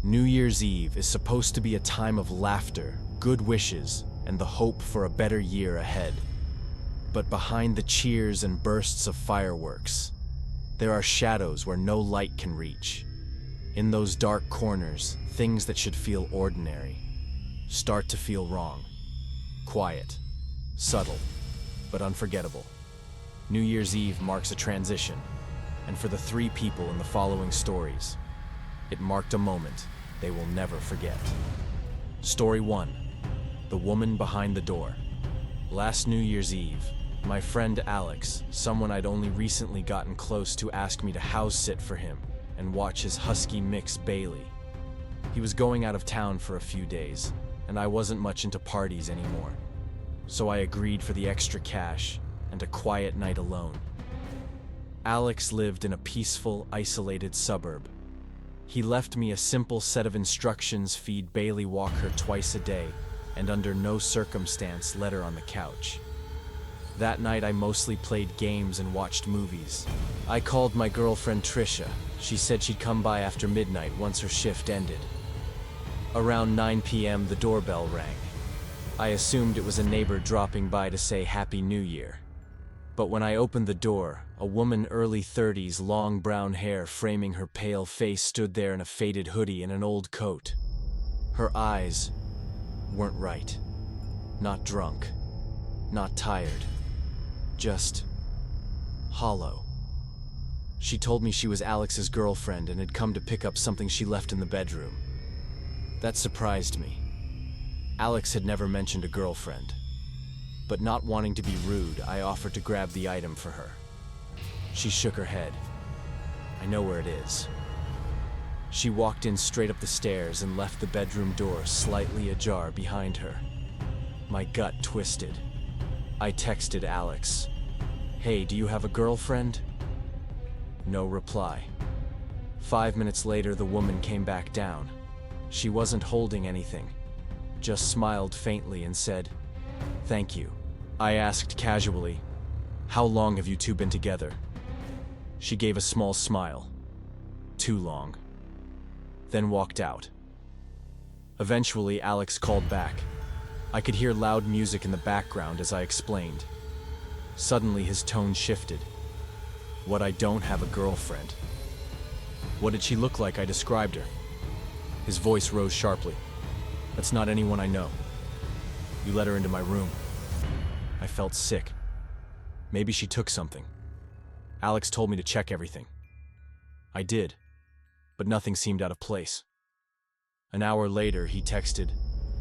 New Year's Eve is supposed to be a time of laughter, good wishes, and the hope for a better year ahead. But behind the cheers and bursts of fireworks, there are shadows where no light can reach. In those dark corners, things that should feel ordinary start to feel wrong. Quiet, subtle, but unforgettable. New Year's Eve marks a transition, and for the three people in the following stories, it marked a moment they will never forget. Story 1. The Woman Behind the Door. Last New Year's Eve, my friend Alex, someone I'd only recently gotten close to, asked me to house sit for him and watch his husky mix Bailey. He was going out of town for a few days, and I wasn't much into parties anymore. So I agreed for the extra cash and a quiet night alone. Alex lived in a peaceful, isolated suburb. He left me a simple set of instructions: feed Bailey, walk her twice a day, and under no circumstance let her on the couch. That night I mostly played games and watched movies. I called my girlfriend Trisha. She said she'd come by after midnight once her shift ended. Around 9 p.m. the doorbell rang. I assumed it was a neighbor dropping by to say Happy New Year. But when I opened the door, a woman, early 30s, long brown hair framing her pale face, stood there in a faded hoodie and an old coat. Her eyes weren't right. Not drunk. Not tired. Just hollow. She told me she was Alex's girlfriend and had come to pick up something she left in the bedroom. That surprised me. Alex had never mentioned a girlfriend. But not wanting to be rude, I offered to grab the item for her. She shook her head. I know where it is. She walked in straight up the stairs and left the bedroom door slightly ajar behind her. My gut twisted. I texted Alex, "Hey, do you have a girlfriend?" No reply. 5 minutes later, the woman came back down. She wasn't holding anything, just smiled faintly and said, "Thank you." I asked casually, "How long have you two been together?" She gave a small smile. "Too long." Then walked out. Eventually, Alex called back. I could hear loud music in the background as I explained. Suddenly, his tone shifted. "What, I don't have a girlfriend?" "What did she look like?" I described her. His voice rose sharply. "That's not anyone I know. You let her into my room." I felt sick. Maybe she took something. Alex told me to check everything. I did, but nothing seemed out of place. An hour later, he texted,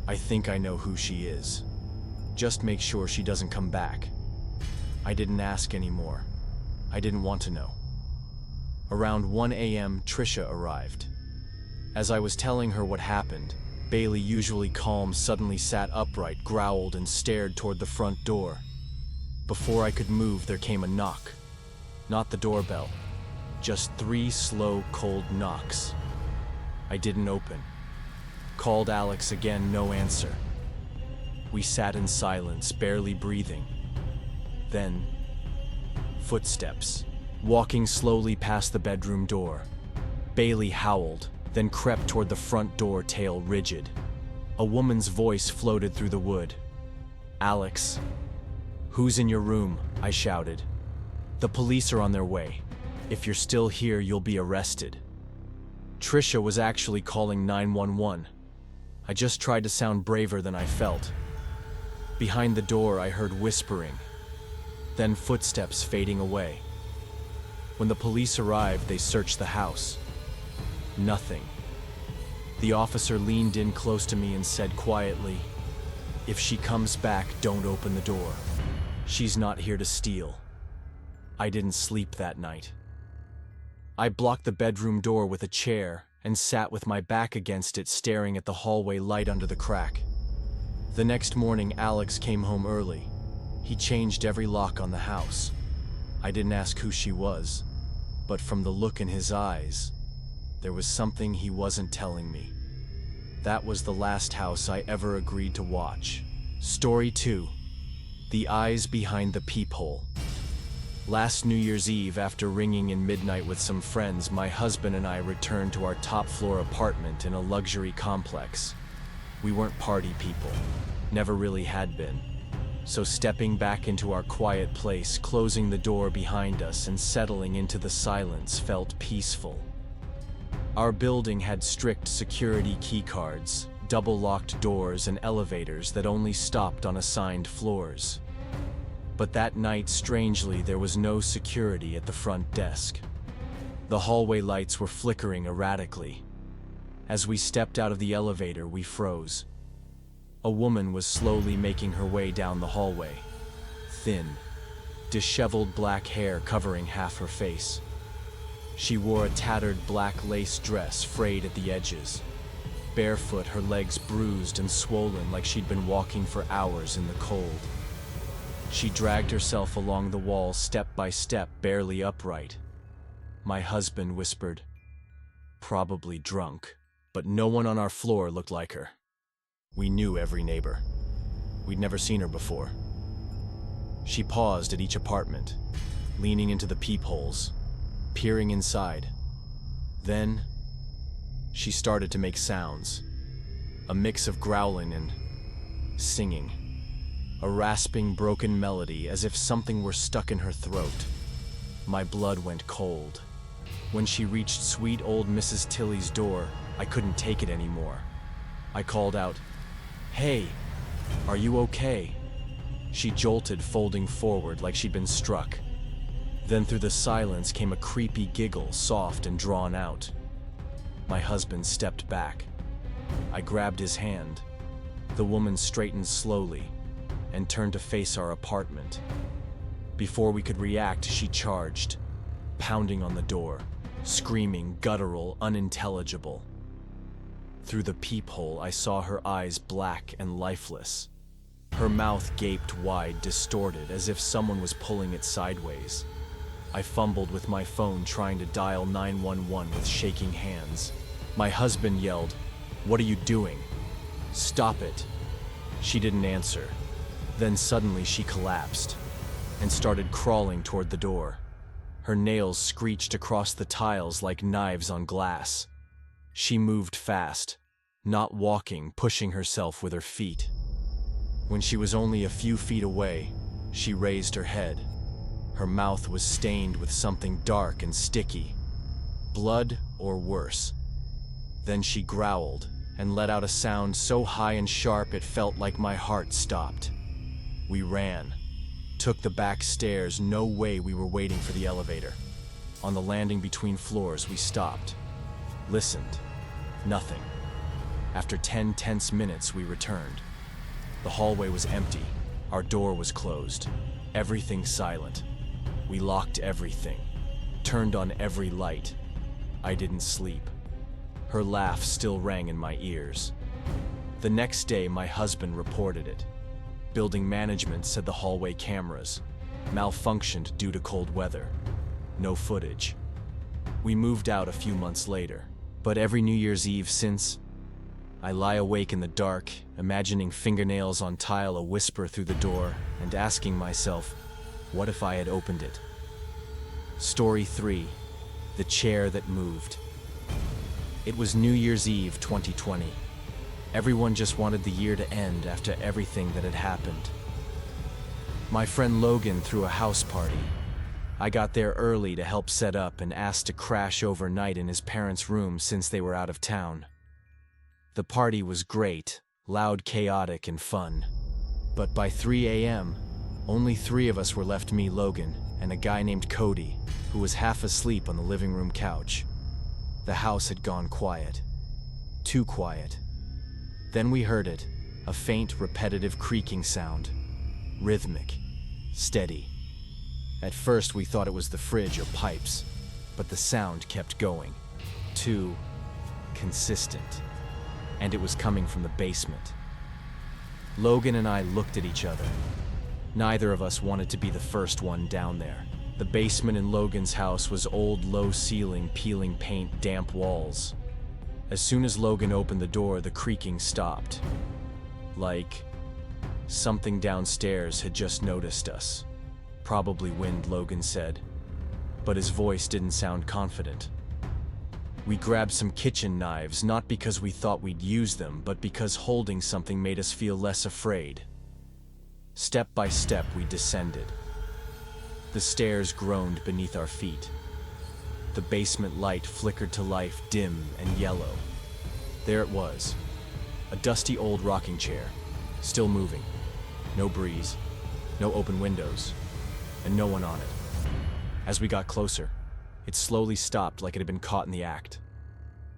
"I think I know who she is. Just make sure she doesn't come back." I didn't ask anymore. I didn't want to know. Around 1 a.m., Trisha arrived. As I was telling her what happened, Bailey, usually calm, suddenly sat upright, growled, and stared toward the front door. Before I could move, there came a knock. Not the doorbell. Just 3 slow, cold knocks. I didn't open. Called Alex again, no answer. We sat in silence, barely breathing. Then, footsteps, walking slowly past the bedroom door. Bailey howled, then crept toward the front door, tail rigid. A woman's voice floated through the wood. "Alex." "Who's in your room?" I shouted. "The police are on their way. If you're still here, you'll be arrested." Trisha was actually calling 911. I just tried to sound braver than I felt. Behind the door, I heard whispering, then footsteps fading away. When the police arrived, they searched the house. Nothing. The officer leaned in close to me and said quietly, "If she comes back, don't open the door. She's not here to steal." I didn't sleep that night. I blocked the bedroom door with a chair and sat with my back against it, staring at the hallway light under the crack. The next morning, Alex came home early. He changed every lock on the house. I didn't ask who she was, but from the look in his eyes, there was something he wasn't telling me. That was the last house I ever agreed to watch. Story 2. The Eyes Behind the Peephole. Last New Year's Eve, after ringing in midnight with some friends, my husband and I returned to our top-floor apartment in a luxury complex. We weren't party people, never really had been. So stepping back into our quiet place, closing the door behind us and settling into the silence felt peaceful. Our building had strict security keycards, double-locked doors and elevators that only stopped on assigned floors. But that night, strangely, there was no security at the front desk. The hallway lights were flickering erratically. As we stepped out of the elevator, we froze. A woman was slowly making her way down the hallway. Thin, disheveled black hair covering half her face. She wore a tattered black lace dress frayed at the edges. Barefoot, her legs bruised and swollen like she'd been walking for hours in the cold. She dragged herself along the wall step by step, barely upright. My husband whispered, "Probably drunk," but no one on our floor looked like her. We knew every neighbor. We'd never seen her before. She paused at each apartment, leaning into the peepholes, peering inside. Then, she started to make sounds, a mix of growling and singing. A rasping, broken melody, as if something were stuck in her throat. My blood went cold. When she reached sweet old Mrs. Tilly's door, I couldn't take it anymore. I called out, "Hey, are you okay?" She jolted, folding forward like she'd been struck. Then through the silence came a creepy giggle, soft and drawn out. My husband stepped back. I grabbed his hand. The woman straightened slowly and turned to face our apartment. Before we could react, she charged, pounding on the door, screaming, guttural, unintelligible. Through the peephole, I saw her eyes black and lifeless. Her mouth gaped wide, distorted, as if someone was pulling it sideways. I fumbled with my phone, trying to dial 911 with shaking hands. My husband yelled, "What are you doing? Stop it." She didn't answer. Then suddenly she collapsed and started crawling toward the door. Her nails screeched across the tiles like knives on glass. She moved fast, not walking, pushing herself with her feet. When she was only a few feet away, she raised her head. Her mouth was stained with something dark and sticky. Blood or worse. Then she growled and let out a sound so high and sharp it felt like my heart stopped. We ran, took the back stairs. No way we were waiting for the elevator. On the landing between floors, we stopped, listened. Nothing. After 10 tense minutes, we returned. The hallway was empty. Our door was closed. Everything silent. We locked everything, turned on every light. I didn't sleep. Her laugh still rang in my ears. The next day, my husband reported it. Building management said the hallway cameras malfunctioned due to cold weather. No footage. We moved out a few months later, but every New Year's Eve since, I lie awake in the dark, imagining fingernails on tile, a whisper through the door, and asking myself, what if I had opened it? Story 3. The Chair That Moved. It was New Year's Eve 2020. Everyone just wanted the year to end after everything that had happened. My friend Logan threw a house party. I got there early to help set up and asked to crash overnight in his parents' room since they were out of town. The party was great, loud, chaotic, and fun. But by 3 a.m., only 3 of us were left: me, Logan, and a guy named Cody, who was half asleep on the living room couch. The house had gone quiet. Too quiet. Then we heard it, a faint, repetitive creaking sound. Rhythmic. Steady. At first we thought it was the fridge or pipes, but the sound kept going. Too consistent. And it was coming from the basement. Logan and I looked at each other. Neither of us wanted to be the first one down there. The basement in Logan's house was old, low ceiling, peeling paint, damp walls. As soon as Logan opened the door, the creaking stopped. Like something downstairs had just noticed us. Probably wind, Logan said, but his voice didn't sound confident. We grabbed some kitchen knives, not because we thought we'd use them, but because holding something made us feel less afraid. Step by step, we descended. The stairs groaned beneath our feet. The basement light flickered to life, dim and yellow. There it was, a dusty old rocking chair, still moving. No breeze, no open windows, and no one on it. As we got closer, it slowly stopped like it had been caught in the act.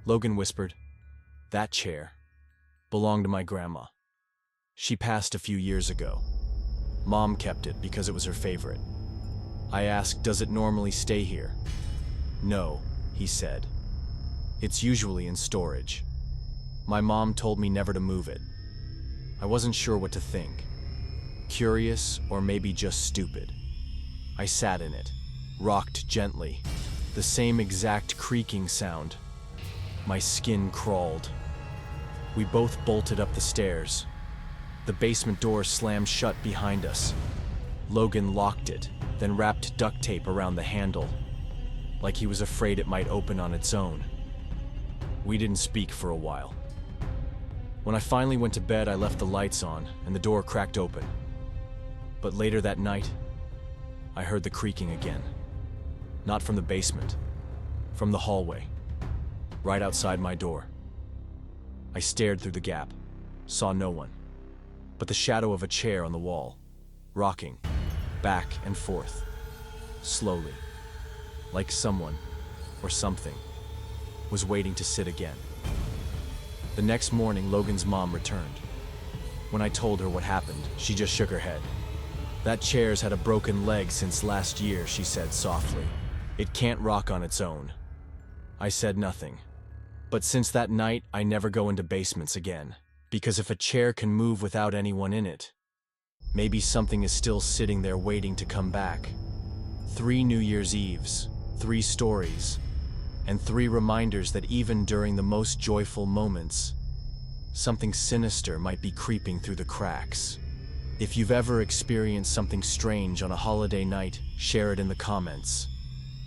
Logan whispered, "That chair belonged to my grandma. She passed a few years ago. Mom kept it because it was her favorite." I asked, "Does it normally stay here?" "No," he said. "It's usually in storage. My mom told me never to move it." I wasn't sure what to think. Curious or maybe just stupid. I sat in it, rocked gently, the same exact creaking sound. My skin crawled. We both bolted up the stairs. The basement door slammed shut behind us. Logan locked it, then wrapped duct tape around the handle, like he was afraid it might open on its own. We didn't speak for a while. When I finally went to bed, I left the lights on and the door cracked open. But later that night, I heard the creaking again. Not from the basement, from the hallway, right outside my door. I stared through the gap, saw no one, but the shadow of a chair on the wall, rocking back and forth, slowly, like someone, or something, was waiting to sit again. The next morning, Logan's mom returned. When I told her what happened, she just shook her head. "That chair's had a broken leg since last year," she said softly. "It can't rock on its own." I said nothing. But since that night, I never go into basements again. Because if a chair can move without anyone in it, maybe something is still sitting there waiting to come back. 3 New Year's Eves, 3 stories, and 3 reminders that even during the most joyful moments, something sinister might be creeping through the cracks. If you've ever experienced something strange on a holiday night, share it in the comments.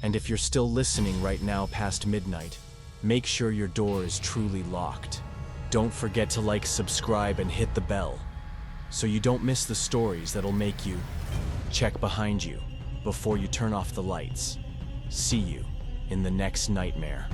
And if you're still listening right now past midnight, make sure your door is truly locked. Don't forget to like, subscribe, and hit the bell, so you don't miss the stories that'll make you check behind you before you turn off the lights. See you in the next nightmare.